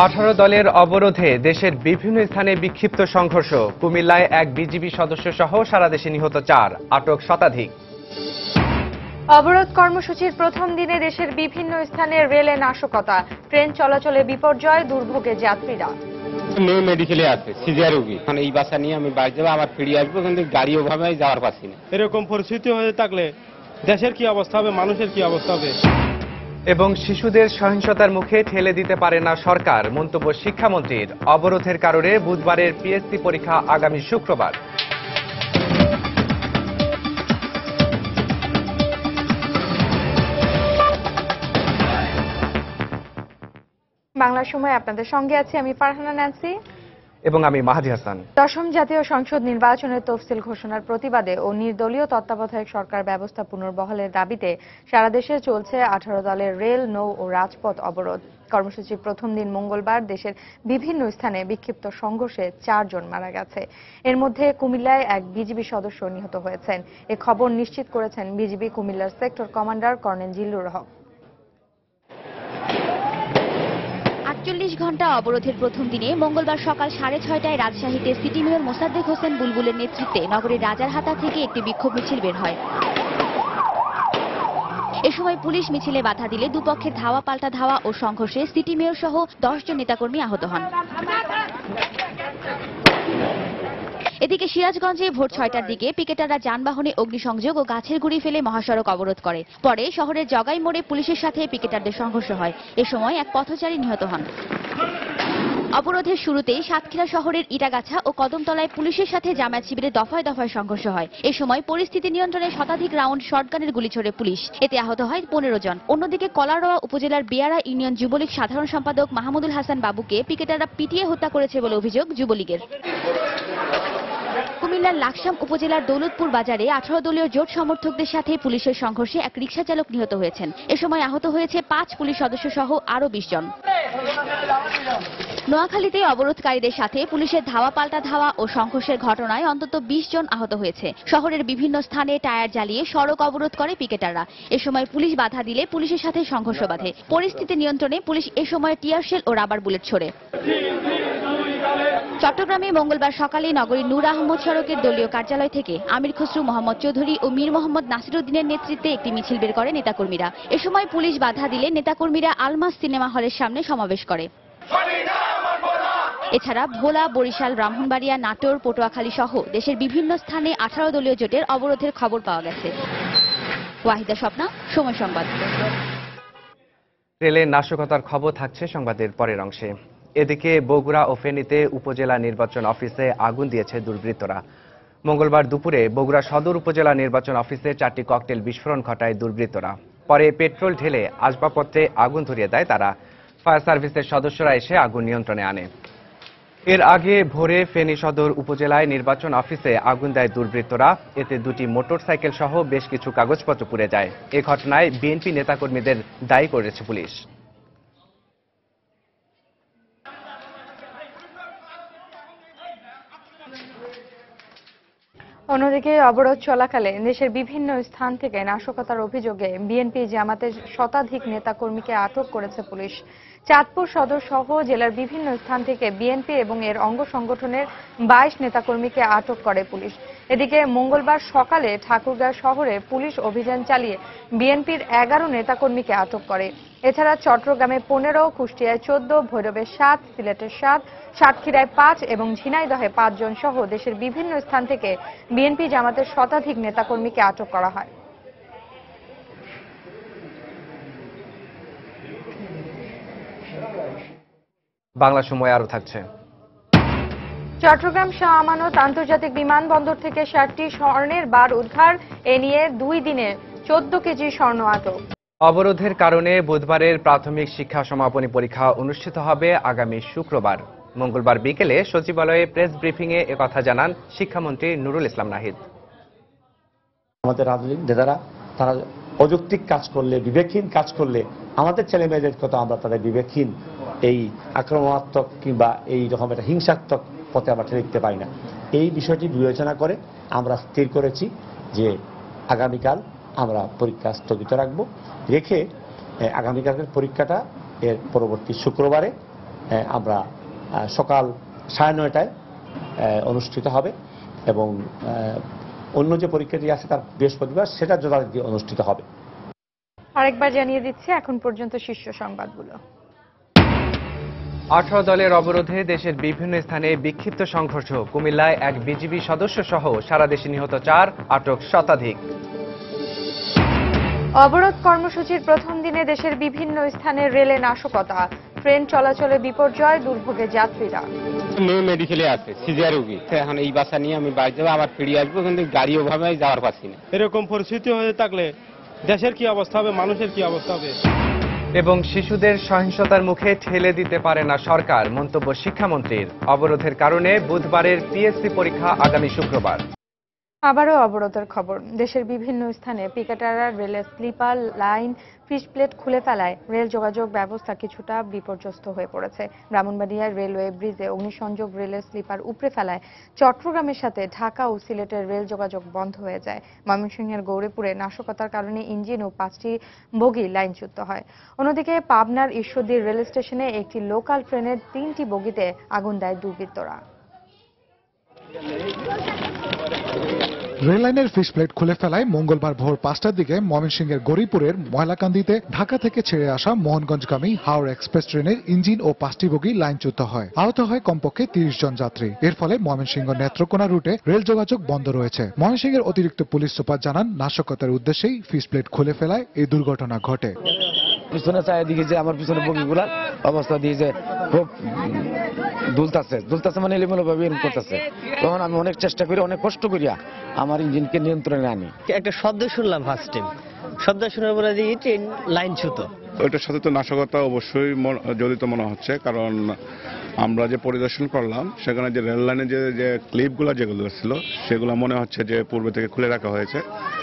18 দলের অবরোধে দেশের বিভিন্ন স্থানে বিক্ষিপ্ত সংঘর্ষ। কুমিল্লায় এক বিজিবি সদস্য সহ সারা দেশে নিহত 4, আটক শতাধিক। অবরোধ কর্মসূচির প্রথম দিনে দেশের বিভিন্ন স্থানে রেলে নাশকতা, ট্রেন চলাচলে বিপর্যয়, দুর্ভোগে যাত্রীরা। মেয়ে মেডিকেলে আছে, সিজার রোগী। এখন এই বাসা নিয়ে আমি বাড়ি যাবো, আবার ফিরে আসবো, কিন্তু গাড়ি ওভাবে যাওয়ার পাচ্ছি না। এরকম পরিস্থিতি হয়ে থাকলে দেশের কি অবস্থা হবে, মানুষের কি অবস্থা হবে? এবং শিশুদের সহিংসতার মুখে ঠেলে দিতে পারে না সরকার, মন্তব্য শিক্ষামন্ত্রীর। অবরোধের কারণে বুধবারের পিএসসি পরীক্ষা আগামী শুক্রবার। বাংলা সময় আপনাদের সঙ্গে আছি আমি ফারহানা ন্যান্সি এবং আমি মাহাদি হাসান। দশম জাতীয় সংসদ নির্বাচনের তফসিল ঘোষণার প্রতিবাদে ও নির্দলীয় তত্ত্বাবধায়ক সরকার ব্যবস্থা পুনর্বহালের দাবিতে সারা দেশে চলছে 18 দলের রেল, নৌ ও রাজপথ অবরোধ। কর্মসূচির প্রথম দিন মঙ্গলবার দেশের বিভিন্ন স্থানে বিক্ষিপ্ত সংঘর্ষে 4 জন মারা গেছে। এর মধ্যে কুমিল্লায় এক বিজিবি সদস্য নিহত হয়েছেন। এ খবর নিশ্চিত করেছেন বিজিবি কুমিল্লার সেক্টর কমান্ডার কর্নেল জিল্লুর হক। 48 ঘণ্টা অবরোধের প্রথম দিনে মঙ্গলবার সকাল 6:30টায় রাজশাহীতে সিটি মেয়র মোসাদ্দেক হোসেন বুলবুলের নেতৃত্বে নগরীর রাজারহাটা থেকে একটি বিক্ষোভ মিছিল বের হয়। এ সময় পুলিশ মিছিলে বাধা দিলে দুপক্ষের ধাওয়া পাল্টা ধাওয়া ও সংঘর্ষে সিটি মেয়র সহ 10 জন নেতাকর্মী আহত হন। এদিকে সিরাজগঞ্জে ভোর 6টার দিকে পিকেটাররা যানবাহনে অগ্নিসংযোগ ও গাছের গুঁড়ি ফেলে মহাসড়ক অবরোধ করে। পরে শহরের জগাই মোড়ে পুলিশের সাথে পিকেটারদের সংঘর্ষ হয়। এ সময় এক পথচারী নিহত হন। অবরোধের শুরুতেই সাতক্ষীরা শহরের ইটাগাছা ও কদমতলায় পুলিশের সাথে জামায়াত শিবিরের দফায় দফায় সংঘর্ষ হয়। এ সময় পরিস্থিতি নিয়ন্ত্রণে শতাধিক রাউন্ড শটগানের গুলি ছোড়ে পুলিশ। এতে আহত হয় 15 জন। অন্যদিকে কলারোয়া উপজেলার বিয়ারা ইউনিয়ন যুবলীগ সাধারণ সম্পাদক মাহমুদুল হাসান বাবুকে পিকেটাররা পিটিয়ে হত্যা করেছে বলে অভিযোগ যুবলীগের। কুমিল্লার লাকসাম উপজেলার দৌলতপুর বাজারে 18 দলীয় জোট সমর্থকদের সাথে পুলিশের সংঘর্ষে এক রিকশা চালক নিহত হয়েছেন। এ সময় আহত হয়েছে 5 পুলিশ সদস্য সহ আরো 20 জন। নোয়াখালীতে অবরোধকারীদের সাথে পুলিশের ধাওয়া পাল্টা ধাওয়া ও সংঘর্ষের ঘটনায় অন্তত 20 জন আহত হয়েছে। শহরের বিভিন্ন স্থানে টায়ার জ্বালিয়ে সড়ক অবরোধ করে পিকেটাররা। এ সময় পুলিশ বাধা দিলে পুলিশের সাথে সংঘর্ষ বাধে। পরিস্থিতি নিয়ন্ত্রণে পুলিশ এ সময় টিয়ার শেল ও রাবার বুলেট ছোড়ে। চট্টগ্রামে মঙ্গলবার সকালে নগরীর নূর আহমদ সড়কের দলীয় কার্যালয় থেকে আমির খসরু মোহাম্মদ চৌধুরী ও মীর মোহাম্মদ নাসিরউদ্দিনের নেতৃত্বে একটি মিছিল বের করে নেতাকর্মীরা। এ সময় পুলিশ বাধা দিলে নেতাকর্মীরা আলমাস সিনেমা হলের সামনে সমাবেশ করে। এছাড়া ভোলা, বরিশাল, ব্রাহ্মণবাড়িয়া, নাটোর, পটুয়াখালী সহ দেশের বিভিন্ন স্থানে 18 দলীয় জোটের অবরোধের খবর পাওয়া গেছে। ওয়াহিদা স্বপ্না, সময় সংবাদ। রেলের নাশকতার খবর থাকছে সংবাদের পরের অংশে। এদিকে বগুড়া ও ফেনীতে উপজেলা নির্বাচন অফিসে আগুন দিয়েছে দুর্বৃত্তরা। মঙ্গলবার দুপুরে বগুড়া সদর উপজেলা নির্বাচন অফিসে 4টি ককটেল বিস্ফোরণ ঘটায় দুর্বৃত্তরা। পরে পেট্রোল ঢেলে আসবাবপত্রে আগুন ধরিয়ে দেয় তারা। ফায়ার সার্ভিসের সদস্যরা এসে আগুন নিয়ন্ত্রণে আনে। এর আগে ভোরে ফেনী সদর উপজেলায় নির্বাচন অফিসে আগুন দেয় দুর্বৃত্তরা। এতে 2টি মোটরসাইকেল সহ বেশ কিছু কাগজপত্র পুড়ে যায়। এ ঘটনায় বিএনপি নেতাকর্মীদের দায়ী করেছে পুলিশ। অন্যদিকে অবরোধ চলাকালে দেশের বিভিন্ন স্থান থেকে নাশকতার অভিযোগে বিএনপি জামাতের শতাধিক নেতাকর্মীকে আটক করেছে পুলিশ। চাঁদপুর সদর সহ জেলার বিভিন্ন স্থান থেকে বিএনপি এবং এর অঙ্গ সংগঠনের 22 নেতাকর্মীকে আটক করে পুলিশ। এদিকে মঙ্গলবার সকালে ঠাকুরগাঁও শহরে পুলিশ অভিযান চালিয়ে বিএনপির 11 নেতাকর্মীকে আটক করে। এছাড়া চট্টগ্রামে 15, কুষ্টিয়ায় 14, ভৈরবে 7, সিলেটে 7, সাতক্ষীরায় 5 এবং ঝিনাইদহে 5 জন সহ দেশের বিভিন্ন স্থান থেকে বিএনপি জামাতের শতাধিক নেতাকর্মীকে আটক করা হয়। বাংলা সময় আরো থাকছে। চট্টগ্রাম শাহ আমানত আন্তর্জাতিক বিমানবন্দর থেকে 60টি স্বর্ণের বার উদ্ধার। এ নিয়ে 2 দিনে 14 কেজি স্বর্ণ আটক। অবরোধের কারণে বুধবারের প্রাথমিক শিক্ষা সমাপনী পরীক্ষা অনুষ্ঠিত হবে আগামী শুক্রবার। মঙ্গলবার বিকেলে সচিবালয়ে প্রেস ব্রিফিংয়ে একথা জানান শিক্ষামন্ত্রী নুরুল ইসলাম নাহিদ। আমাদের রাজনৈতিক নেতারা তারা অযৌক্তিক কাজ করলে, বিবেকহীন কাজ করলে আমাদের ছেলে মেয়েদের কথা আমরা তাদের বিবেকহীন এই আক্রমণাত্মক কিংবা এই রকম একটা হিংসাত্মক পথে আমরা ঠেলে দিতে পারি না। এই বিষয়টি বিবেচনা করে আমরা স্থির করেছি যে আগামীকাল আমরা পরীক্ষা স্থগিত রাখব, রেখে আগামীকালের পরীক্ষাটা এর পরবর্তী শুক্রবারে আমরা সকাল 9:30টায় অনুষ্ঠিত হবে এবং অন্য যে পরীক্ষাটি আছে তার বৃহস্পতিবার সেটা যথারীতি অনুষ্ঠিত হবে। আরেকবার জানিয়ে দিচ্ছি এখন পর্যন্ত শীর্ষ সংবাদগুলো। 18 দলের অবরোধে দেশের বিভিন্ন স্থানে বিক্ষিপ্ত সংঘর্ষ। কুমিল্লায় এক বিজিবি সদস্য সহ সারা দেশে নিহত 4, আটক শতাধিক। অবরোধ কর্মসূচির প্রথম দিনে দেশের বিভিন্ন স্থানে রেলে নাশকতা, ট্রেন চলাচলে বিপর্যয়, দুর্ভোগে যাত্রীরা। মেয়ে মেডিকেলে আছে, সিজার রোগী। এখন এই বাসা নিয়ে আমি বাড়ি যাবো, আবার ফিরে আসবো, কিন্তু গাড়ি ওভাবে যাওয়ার পাচ্ছি না। এরকম পরিস্থিতি হয়ে থাকলে দেশের কি অবস্থা হবে, মানুষের কি অবস্থা হবে? এবং শিশুদের সহিংসতার মুখে ঠেলে দিতে পারে না সরকার, মন্তব্য শিক্ষামন্ত্রীর। অবরোধের কারণে বুধবারের পিএসসি পরীক্ষা আগামী শুক্রবার। আবারও অবরোধের খবর। দেশের বিভিন্ন স্থানে পিকেটাররা রেলের স্লিপার লাইন, ফিশ প্লেট খুলে ফেলায় রেল যোগাযোগ ব্যবস্থা কিছুটা বিপর্যস্ত হয়ে পড়েছে। ব্রাহ্মণবাড়িয়ার রেলওয়ে ব্রিজে অগ্নিসংযোগ রেলের স্লিপার উপড়ে ফেলায় চট্টগ্রামের সাথে ঢাকা ও সিলেটের রেল যোগাযোগ বন্ধ হয়ে যায়। ময়মনসিংহের গৌরীপুরে নাশকতার কারণে ইঞ্জিন ও 5টি বগি লাইনচ্যুত হয়। অন্যদিকে পাবনার ঈশ্বরদী রেল স্টেশনে একটি লোকাল ট্রেনের 3টি বগিতে আগুন দেয় দুর্বৃত্তরা। রেল লাইনের ফিশ প্লেট খুলে ফেলায় মঙ্গলবার ভোর 5টার দিকে ময়মনসিংহের গৌরীপুরের ময়লাকান্দিতে ঢাকা থেকে ছেড়ে আসা মোহনগঞ্জগামী হাওড়া এক্সপ্রেস ট্রেনের ইঞ্জিন ও 5টি বগি লাইনচ্যুত হয়। আহত হয় কমপক্ষে 30 জন যাত্রী। এর ফলে ময়মনসিংহ নেত্রকোনা রুটে রেল যোগাযোগ বন্ধ রয়েছে। ময়মনসিংহের অতিরিক্ত পুলিশ সুপার জানান, নাশকতার উদ্দেশ্যেই ফিশ প্লেট খুলে ফেলায় এই দুর্ঘটনা ঘটে। পিছনে চায় দিকে যে আমার পিছনে বগিগুলার অবস্থা দিয়ে যে খুব দুলতাছে মানে এলোমেলো ভাবে করতেছে। তখন আমি অনেক চেষ্টা করি, অনেক কষ্ট করিয়া আমার ইঞ্জিনকে নিয়ন্ত্রণে আনি। একটা শব্দ শুনলাম ফার্স্ট টাইম, শব্দ শোনার পরে দেখি ট্রেন লাইনচ্যুত। ওইটার সাথে তো নাশকতা অবশ্যই জড়িত মনে হচ্ছে, কারণ আমরা যে পরিদর্শন করলাম সেখানে যে রেল লাইনে যে ক্লিপগুলো যেগুলো ছিল সেগুলো মনে হচ্ছে যে পূর্বে থেকে খুলে রাখা হয়েছে।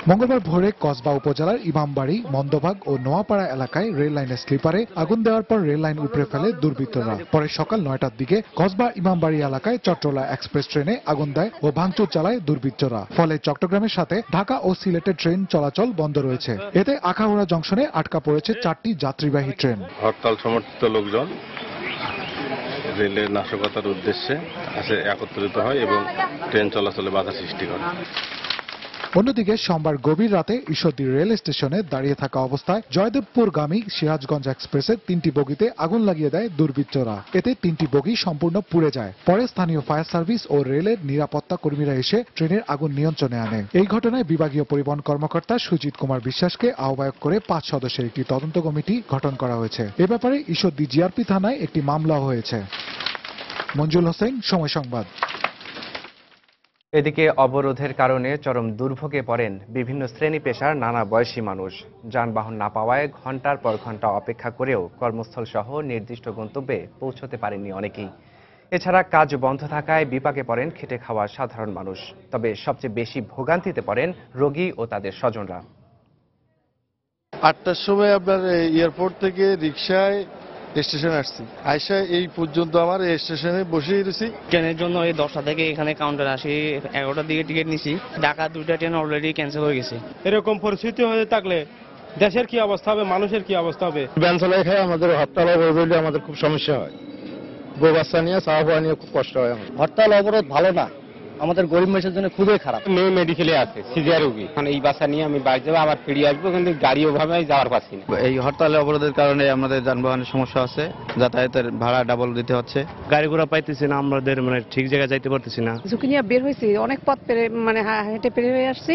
মঙ্গলবার ভোরে কসবা উপজেলার ইমামবাড়ি, মন্দভাগ ও নোয়াপাড়া এলাকায় রেল লাইনের স্লিপারে আগুন দেওয়ার পর রেল লাইন উপড়ে ফেলে দুর্বৃত্তরা। পরে সকাল 9টার দিকে কসবা ইমামবাড়ি এলাকায় চট্টলা এক্সপ্রেস ট্রেনে আগুন দেয় ও ভাঙচুর চালায় দুর্বৃত্তরা। ফলে চট্টগ্রামের সাথে ঢাকা ও সিলেটের ট্রেন চলাচল বন্ধ রয়েছে। এতে আখাউড়া জংশনে আটকা পড়েছে 4টি যাত্রীবাহী ট্রেন। হরতাল সমর্থিত লোকজন রেলের নাশকতার উদ্দেশ্যে একত্রিত হয় এবং ট্রেন চলাচলে বাধা সৃষ্টি করে। অন্যদিকে সোমবার গভীর রাতে ঈশ্বরদী রেল স্টেশনে দাঁড়িয়ে থাকা অবস্থায় জয়দেবপুরগামী সিরাজগঞ্জ এক্সপ্রেসের 3টি বগিতে আগুন লাগিয়ে দেয় দুর্বৃত্তরা। এতে 3টি বগি সম্পূর্ণ পুড়ে যায়। পরে স্থানীয় ফায়ার সার্ভিস ও রেলের নিরাপত্তা কর্মীরা এসে ট্রেনের আগুন নিয়ন্ত্রণে আনে। এই ঘটনায় বিভাগীয় পরিবহন কর্মকর্তা সুজিত কুমার বিশ্বাসকে আহ্বায়ক করে 5 সদস্যের একটি তদন্ত কমিটি গঠন করা হয়েছে। এ ব্যাপারে ঈশ্বরদী জিআরপি থানায় একটি মামলাও হয়েছে। মঞ্জুল হোসেন, সময় সংবাদ। এদিকে অবরোধের কারণে চরম দুর্ভোগে পড়েন বিভিন্ন শ্রেণী পেশার নানা বয়সী মানুষ। যানবাহন না পাওয়ায় ঘন্টার পর ঘন্টা অপেক্ষা করেও কর্মস্থল সহ নির্দিষ্ট গন্তব্যে পৌঁছতে পারেননি অনেকেই। এছাড়া কাজ বন্ধ থাকায় বিপাকে পড়েন খেটে খাওয়া সাধারণ মানুষ। তবে সবচেয়ে বেশি ভোগান্তিতে পড়েন রোগী ও তাদের স্বজনরা। 8টার সময় আপনার এয়ারপোর্ট থেকে রিক্সায় স্টেশনে আসছি, আইসা এই পর্যন্ত আমার এই স্টেশনে বসেই রয়েছি। ট্রেনের জন্য এই 10টা থেকে এখানে কাউন্টার আসি, 11টার দিকে টিকিট নিছি। ঢাকা 2টা ট্রেন অলরেডি ক্যান্সেল হয়ে গেছে। এরকম পরিস্থিতি হয়ে থাকলে দেশের কি অবস্থা হবে, মানুষের কি অবস্থা হবে? ব্যাঞ্চলে খায় আমাদের হরতাল অবরোধ হলে আমাদের খুব সমস্যা হয়। বউ বাচ্চা নিয়ে চাওয়া পাওয়া নিয়ে খুব কষ্ট হয়। হরতাল অবরোধ ভালো না, আমাদের গরিব মানুষের জন্য খুবই খারাপ। মেয়ে মেডিকেলে আছে, সিজার রোগী। এখন এই বাসা নিয়ে আমি বাড়ি যাবো, আবার ফিরে আসবো, কিন্তু গাড়ি ওভাবে যাওয়ার পাচ্ছি না। এই হরতাল অবরোধের কারণে আমাদের যানবাহনের সমস্যা আছে, যাতায়াতের ভাড়া ডাবল দিতে হচ্ছে। গাড়ি ঘোড়া পাইতেছি না, আমাদের মানে ঠিক জায়গায় যাইতে পারতেছি না। ঝুঁকি নিয়ে বের হয়েছি, অনেক পথ পেরে মানে হেঁটে পেরে হয়ে আসছি।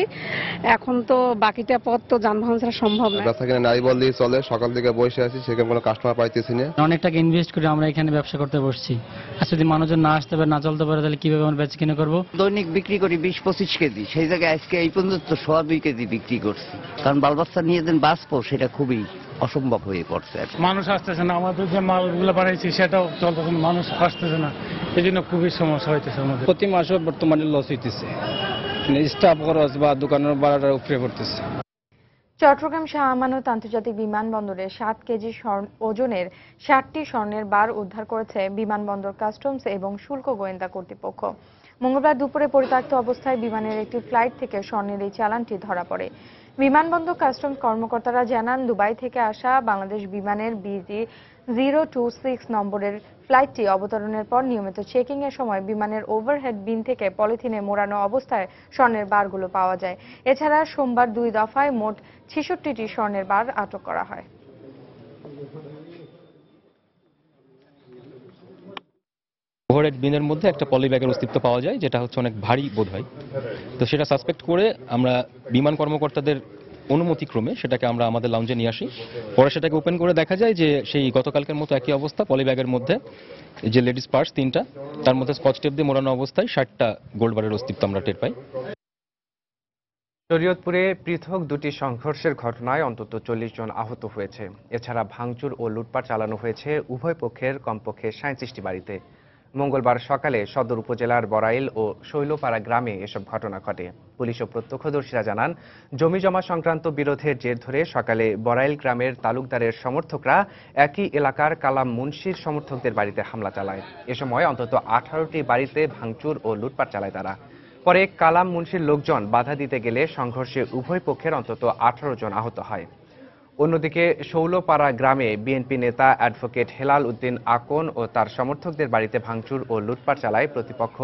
এখন তো বাকিটা পথ তো যানবাহন ছাড়া সম্ভব না। রাস্তা কিনে নাই বল দিয়ে চলে, সকাল থেকে বসে আছি, সেখানে কোনো কাস্টমার পাইতেছি না। অনেক টাকা ইনভেস্ট করে আমরা এখানে ব্যবসা করতে বসছি। আর যদি মানুষজন না আসতে পারে, না চলতে পারে, তাহলে কিভাবে আমরা বেচা কিনে করবো? দৈনিক বিক্রি করি 20-25 কেজি, সেই জায়গায় আজকে এই পর্যন্ত 2.5 কেজি বিক্রি করছি। কারণ বালবাচ্চা নিয়ে যেন বাঁচবো সেটা খুবই অসম্ভব হয়ে পড়ছে। মানুষ আসতেছে না, আমাদের যে মালগুলো বাড়াইছি সেটাও চলতেছে না, মানুষ আসতেছে না, এই জন্য খুবই সমস্যা হইতেছে আমাদের। প্রতি মাসে বর্তমানে লস হইতেছে, স্টাফ খরচ বা দোকানের ভাড়াটা উপরে পড়তেছে। চট্টগ্রাম শাহ আমানত আন্তর্জাতিক বিমানবন্দরে 7 কেজি ওজনের 60টি স্বর্ণের বার উদ্ধার করেছে বিমানবন্দর কাস্টমস এবং শুল্ক গোয়েন্দা কর্তৃপক্ষ। মঙ্গলবার দুপুরে পরিত্যক্ত অবস্থায় বিমানের একটি ফ্লাইট থেকে স্বর্ণের এই চালানটি ধরা পড়ে। বিমানবন্দর কাস্টমস কর্মকর্তারা জানান, দুবাই থেকে আসা বাংলাদেশ বিমানের BG 026 নম্বরের ফ্লাইটটি অবতরণের পর নিয়মিত চেকিং এর সময় বিমানের ওভারহেড বিন থেকে পলিথিনে মোড়ানো অবস্থায় স্বর্ণের বারগুলো পাওয়া যায়। এছাড়া সোমবার 2 দফায় মোট 66টি স্বর্ণের বার আটক করা হয়। ওভারহেড বিনের মধ্যে একটা পলি ব্যাগের অস্তিত্ব পাওয়া যায়, যেটা হচ্ছে অনেক ভারী বোধ হয়। তো সেটা সাসপেক্ট করে আমরা বিমান কর্মকর্তাদের অনুমতিক্রমে সেটাকে আমরা আমাদের লাউঞ্জে নিয়ে আসি। পরে সেটাকে ওপেন করে দেখা যায় যে সেই গতকালকের মতো একই অবস্থা, পলি ব্যাগের মধ্যে যে লেডিস পার্স 3টা, তার মধ্যে স্কচ টেপ দিয়ে মোড়ানো অবস্থায় 60টা গোল্ড বারের অস্তিত্ব আমরা টের পাই। শরীয়তপুরে পৃথক দুটি সংঘর্ষের ঘটনায় অন্তত 40 জন আহত হয়েছে। এছাড়া ভাঙচুর ও লুটপাট চালানো হয়েছে উভয় পক্ষের কমপক্ষে 37টি বাড়িতে। মঙ্গলবার সকালে সদর উপজেলার বড়াইল ও শৈলপাড়া গ্রামে এসব ঘটনা ঘটে। পুলিশ ও প্রত্যক্ষদর্শীরা জানান, জমিজমা সংক্রান্ত বিরোধের জের ধরে সকালে বড়াইল গ্রামের তালুকদারের সমর্থকরা একই এলাকার কালাম মুন্সির সমর্থকদের বাড়িতে হামলা চালায়। এ সময় অন্তত 18টি বাড়িতে ভাঙচুর ও লুটপাট চালায় তারা। পরে কালাম মুন্সির লোকজন বাধা দিতে গেলে সংঘর্ষে উভয় পক্ষের অন্তত 18 জন আহত হয়। অন্যদিকে শৈলপাড়া গ্রামে বিএনপি নেতা অ্যাডভোকেট হেলাল উদ্দিন আকন ও তার সমর্থকদের বাড়িতে ভাঙচুর ও লুটপাট চালায় প্রতিপক্ষ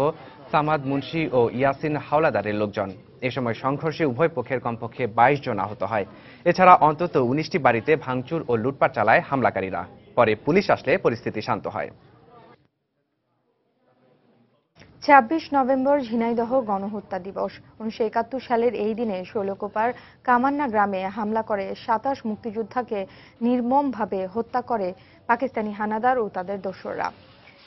সামাদ মুন্সি ও ইয়াসিন হাওলাদারের লোকজন। এ সময় সংঘর্ষে উভয় পক্ষের কমপক্ষে 22 জন আহত হয়। এছাড়া অন্তত 19টি বাড়িতে ভাঙচুর ও লুটপাট চালায় হামলাকারীরা। পরে পুলিশ আসলে পরিস্থিতি শান্ত হয়। 26 নভেম্বর ঝিনাইদহ গণহত্যা দিবস। 1971 সালের এই দিনে শৈলকুপার কামান্না গ্রামে হামলা করে 27 মুক্তিযোদ্ধাকে নির্মমভাবে হত্যা করে পাকিস্তানি হানাদার ও তাদের দোসররা।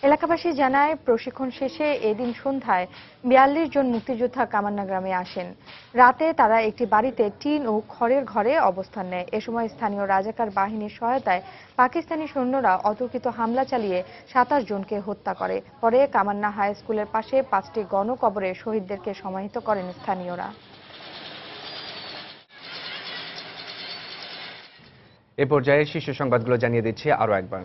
এলাকাবাসী জানায়, প্রশিক্ষণ শেষে এদিন সন্ধ্যায় 42 জন মুক্তিযোদ্ধা কামান্না গ্রামে আসেন। রাতে তারা একটি বাড়িতে টিন ও খড়ের ঘরে অবস্থান নেয়। এ সময় স্থানীয় রাজাকার বাহিনীর সহায়তায় পাকিস্তানি সৈন্যরা অতর্কিত হামলা চালিয়ে 27 জনকে হত্যা করে। পরে কামান্না হাই স্কুলের পাশে 5টি গণকবরে শহীদদেরকে সমাহিত করেন স্থানীয়রা। এ পর্যায়ে শীর্ষ সংবাদগুলো জানিয়ে দিচ্ছি আরও একবার।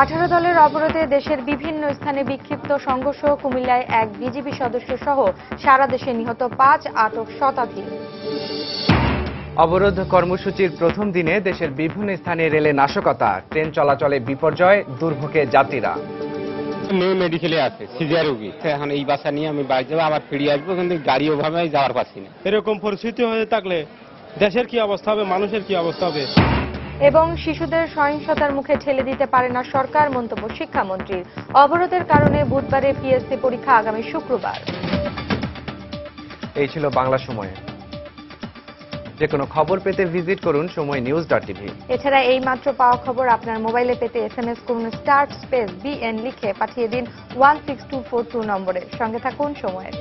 18 দলের অবরোধে দেশের বিভিন্ন স্থানে বিক্ষিপ্ত সংঘর্ষ। কুমিল্লায় এক বিজিবি সদস্য সহ সারা দেশে নিহত 5, আটক শতাধিক। অবরোধ কর্মসূচির প্রথম দিনে দেশের বিভিন্ন স্থানে রেলে নাশকতা, ট্রেন চলাচলে বিপর্যয়, দুর্ভোগে যাত্রীরা। মেয়ে মেডিকেলে আছে, সিজার রোগী। এখন এই বাসা নিয়ে আমি বাড়ি যাবো, আবার ফিরে আসবো, কিন্তু গাড়ি ওভাবে যাওয়ার পাচ্ছি না। এরকম পরিস্থিতি হয়ে থাকলে দেশের কি অবস্থা হবে, মানুষের কি অবস্থা হবে। এবং শিশুদের সহিংসতার মুখে ঠেলে দিতে পারে না সরকার, মন্তব্য শিক্ষামন্ত্রীর। অবরোধের কারণে বুধবারে পিএসসি পরীক্ষা আগামী শুক্রবার। এই ছিল বাংলা সময়। যে কোনো খবর পেতে ভিজিট করুন সময়নিউজ.tv। এছাড়া এই মাত্র পাওয়া খবর আপনার মোবাইলে পেতে SMS করুন *BN লিখে পাঠিয়ে দিন 16242 নম্বরে। সঙ্গে থাকুন সময়ের।